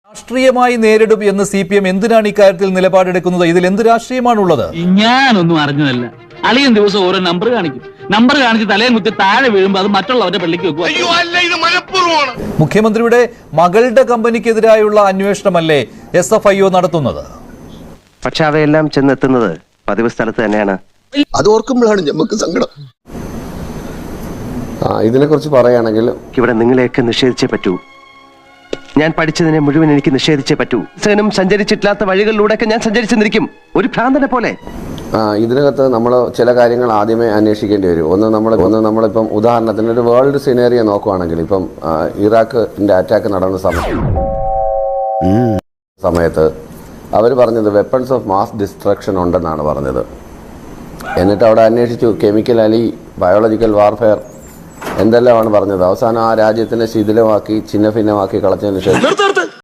രാഷ്ട്രീയമായി നേരിടും എന്ന് CPM എന്തിനാണ് ഇക്കാര്യത്തിൽ നിലപാടെടുക്കുന്നത്? ഇതിൽ എന്ത് രാഷ്ട്രീയമാണുള്ളത്? ഞാനൊന്നും അറിഞ്ഞതല്ല. അളിയൻ ദിവസം ഓരോ നമ്പർ കാണിക്കും. നമ്പർ കാണിച്ച് തലയും കുത്തി താഴെ വീഴുമ്പോൾ അത് മറ്റുള്ളവരുടെ പള്ളിക്ക് വെക്കുക. മുഖ്യമന്ത്രിയുടെ മകളുടെ കമ്പനിക്കെതിരായുള്ള അന്വേഷണമല്ലേ SFIO നടത്തുന്നത്? പക്ഷെ അവയെല്ലാം ചെന്നെത്തുന്നത് പതിവ് സ്ഥലത്ത് തന്നെയാണ്. അത് ഓർക്കുമ്പോഴാണ് നമുക്ക് സങ്കടം. ഇതിനെക്കുറിച്ച് പറയുകയാണെങ്കിൽ ഇവിടെ നിങ്ങളെയൊക്കെ നിഷേധിച്ചേ പറ്റൂ. ഞാൻ പഠിച്ചതിനെ മുഴുവൻ എനിക്ക് നിഷേധിച്ചേ പറ്റൂ. സഞ്ചരിച്ചിട്ടില്ലാത്ത വഴികളിലൂടെയൊക്കെ ഞാൻ സഞ്ചരിച്ചെന്നിരിക്കും, ഒരു ഭ്രാന്തനെ പോലെ. ഇതിനകത്ത് നമ്മൾ ചില കാര്യങ്ങൾ ആദ്യമേ അന്വേഷിക്കേണ്ടി വരും. ഒന്ന് നമ്മളിപ്പം ഉദാഹരണത്തിന് ഒരു വേൾഡ് സിനേറിയോ നോക്കുവാണെങ്കിൽ ഇപ്പം ഇറാഖിന്റെ അറ്റാക്ക് നടന്ന സമയത്ത് അവർ പറഞ്ഞത് വെപ്പൺസ് ഓഫ് മാസ് ഡിസ്ട്രക്ഷൻ ഉണ്ടെന്നാണ് പറഞ്ഞത്. എന്നിട്ട് അവിടെ അന്വേഷിച്ചു കെമിക്കൽ ബയോളജിക്കൽ വാർഫെയർ എന്തെല്ലാമാണ് പറഞ്ഞത്. അവസാനം ആ രാജ്യത്തിനെ ശിഥിലമാക്കി ഛിന്നഭിന്നമാക്കി കളച്ചതിന് ശേഷം